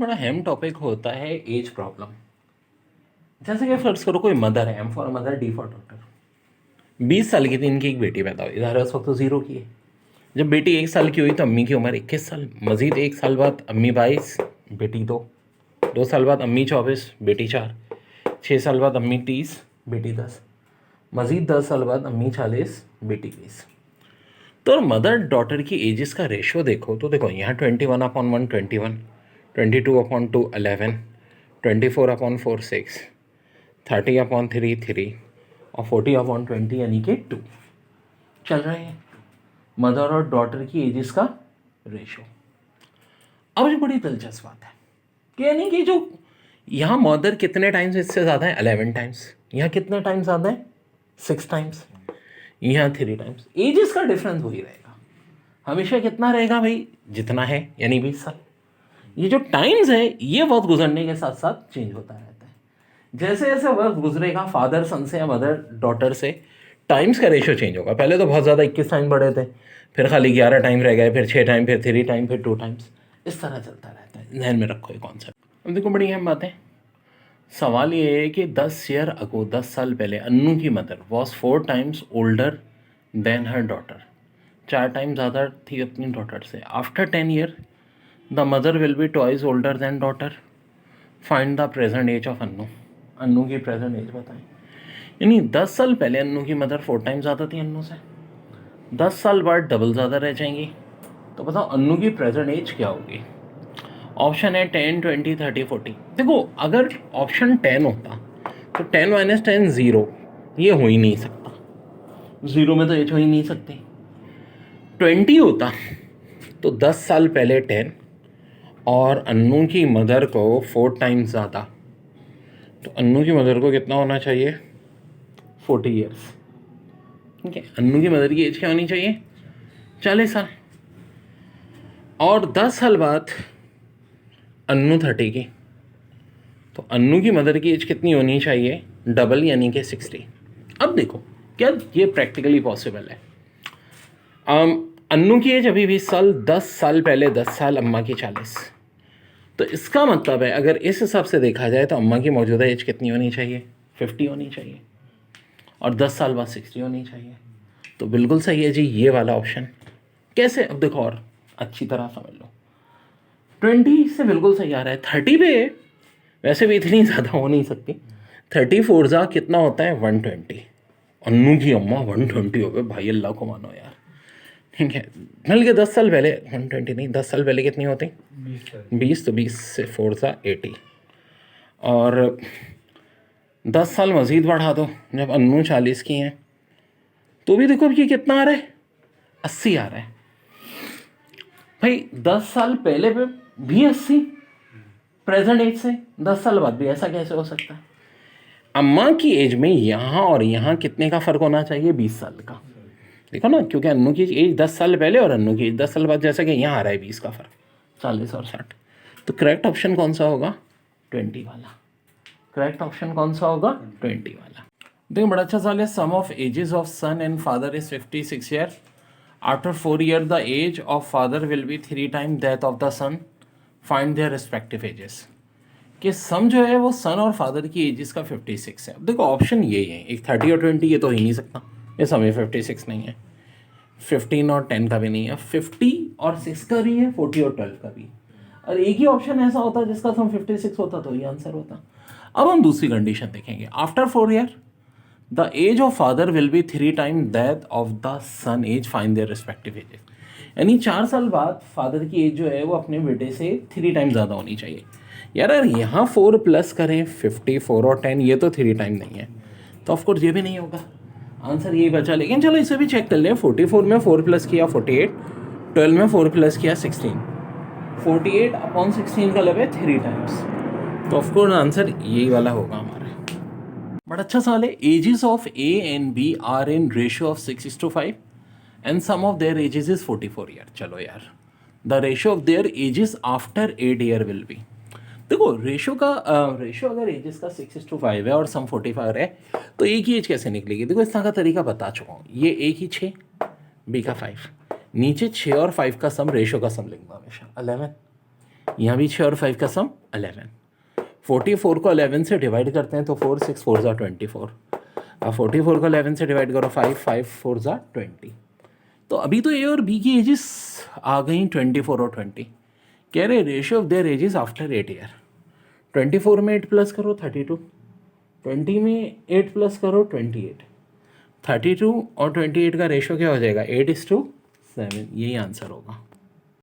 बड़ा अहम टॉपिक होता है एज प्रॉब्लम। जैसे कि फर्ज करो कोई मदर है, M for mother, D for daughter. 20 साल की थी, इनकी एक बेटी पैदा हुई, इधर उस वक्त तो 0 की है। जब बेटी 1 साल की हुई तो अम्मी की उम्र 21 साल, मजीद 1 साल बाद अम्मी 22, बेटी 2 साल बाद अम्मी 24, बेटी 4, 6 साल बाद अम्मी 30, बेटी 10, मजीद 10 साल बाद अम्मी 40, बेटी 20। तो मदर डॉटर की एजेस का रेशो देखो तो देखो यहाँ 21/1 21, 22/2 11, 24/4 6, 30/3 3 और 40/20 यानी कि 2 चल रहे हैं मदर और डॉटर की एजेस का रेशो। अब ये बड़ी दिलचस्प बात है कि यानी कि जो यहाँ मदर कितने टाइम्स इससे ज़्यादा है, 11 टाइम्स। यहाँ कितने टाइम्स ज़्यादा है, 6 टाइम्स। यहाँ 3 टाइम्स। एजेस का डिफरेंस वही रहेगा हमेशा। कितना रहेगा भाई, जितना है, यानी 20 साल। ये जो टाइम्स है ये वक्त गुजरने के साथ साथ चेंज होता रहता है। जैसे जैसे वक्त गुजरेगा फादर सन से या मदर डॉटर से, टाइम्स का रेशो चेंज होगा। पहले तो बहुत ज़्यादा 21 टाइम बढ़े थे, फिर खाली 11 टाइम रह गए, फिर 6 टाइम, फिर 3 टाइम, फिर 2 टाइम्स। इस तरह चलता रहता है। ध्यान में रखो ये कॉन्सेप्ट। अब देखो बड़ी अहम बात है। सवाल ये है कि 10 ईयर अगो, 10 साल पहले अन्नू की mother was 4 times older than her daughter. 4 time ज़्यादा थी अपनी डॉटर से। After 10 year the mother will be twice older than daughter. Find the present age of Annu. Annu की प्रेजेंट एज बताएं। यानी 10 साल पहले अन्नू की मदर 4 टाइम ज़्यादा थी अन्नू से, 10 साल बाद डबल ज़्यादा रह जाएंगी। तो बताओ अन्नू की प्रेजेंट एज क्या होगी। ऑप्शन है 10 20 30 40। देखो अगर ऑप्शन 10 होता तो 10 - 10 0, ये हो ही नहीं सकता। 0 में तो एज हो ही नहीं सकती। 20 होता तो 10 साल पहले 10 और अन्नू की मदर को 4 टाइम्स ज़्यादा, तो अन्नू की मदर को कितना होना चाहिए, 40 ईयर्स। ठीक है, अन्नू की मदर की एज क्या होनी चाहिए, 40 साल। और 10 साल बाद अन्नू 30 की, तो अन्नू की मदर की एज कितनी होनी चाहिए, डबल, यानी कि 60। अब देखो क्या ये प्रैक्टिकली पॉसिबल है। अन्नू की एज अभी 20 साल, 10 साल पहले 10 साल, अम्मा की 40। तो इसका मतलब है अगर इस हिसाब से देखा जाए तो अम्मा की मौजूदा एज कितनी होनी चाहिए, 50 होनी चाहिए, और 10 साल बाद 60 होनी चाहिए। तो बिल्कुल सही है जी ये वाला ऑप्शन। कैसे, अब देखो और अच्छी तरह समझ लो। 20 से बिल्कुल सही आ रहा है। 30 पे वैसे भी इतनी ज़्यादा हो नहीं सकती। 34 जा कितना होता है, 120। अन्नू की अम्मा 120 हो गए भाई, अल्लाह को मानो यार। ठीक है, बल्कि 10 साल पहले 120 नहीं, 10 साल पहले कितनी होती, 20। तो 20 से 4 सा 80, और 10 साल मज़ीद बढ़ा दो, जब अन्नू 40 की हैं तो भी देखो अब ये कितना आ रहा है, 80 आ रहा है भाई। 10 साल पहले पे भी 80 प्रेजेंट एज से, 10 साल बाद भी। ऐसा कैसे हो सकता है। अम्मा की एज में यहाँ और यहाँ कितने का फ़र्क होना चाहिए, 20 साल का। देखो ना, क्योंकि अन्नू की एज 10 साल पहले और अन्नू की एज 10 साल बाद, जैसा कि यहाँ आ रहा है 20 का फ़र्क, 40 और 60। तो करेक्ट ऑप्शन कौन सा होगा, 20 वाला। करेक्ट ऑप्शन कौन सा होगा, 20 वाला। देखो बड़ा अच्छा सवाल है। Sum of ages of son and father is 56 year. After 4 year the age of father will be 3 time that of the son. Find their respective ages. कि सम जो है वो सन और फादर की एजेस का 56 है। अब देखो ऑप्शन यही है, एक 30 और 20 ये तो ही नहीं सकता, ये समय 56 नहीं है। 15 और 10 का भी नहीं है, 50 और 6 का भी है, 40 और 12 का भी। और एक ही ऑप्शन ऐसा होता जिसका सम 56 होता तो ये आंसर होता। अब हम दूसरी कंडीशन देखेंगे। After 4 year the age of father will be 3 time that of the son age. Find their respective ages. यानी 4 साल बाद फादर की एज जो है वो अपने बेटे से 3 टाइम ज़्यादा होनी चाहिए। यार यहाँ 4 प्लस करें, 54 और 10, ये तो 3 टाइम नहीं है, तो ऑफकोर्स ये भी नहीं होगा। आंसर यही बचा। लेकिन चलो इसे भी चेक कर लें। 44 में 4 प्लस किया 48, 12 में 4 प्लस किया 16, 48/16 का लगे 3 टाइम्स। तो ऑफकोर्स आंसर यही वाला होगा हमारा। बड़ा अच्छा सवाल है। Ages of A and B are in ratio of 6:5 and sum of their ages is 44 year. चलो यार, the ratio of their ages after 8 year will be. देखो रेशियो अगर एजेस का 6:5 है और सम 45 है तो एक ही एज कैसे निकलेगी। देखो इस तरह का तरीका बता चुका हूँ। ये ए की 6, बी का 5, नीचे 6 और 5 का सम, रेशियो का सम लिखना हमेशा 11। यहाँ भी 6 और 5 का सम 11। 44 को 11 से डिवाइड करते हैं तो 4 6 4 ज़ा 24। अब 44 को 11 से डिवाइड करो 5 5 4 ज़ा 20। तो अभी तो ए और बी की एजेस आ गई 24 और 20। कह रहे ratio of their ages after 8 year. 24 में 8 प्लस करो 32, 20 में 8 प्लस करो 28। 32 और 28 का रेशियो क्या हो जाएगा 8:7। यही आंसर होगा।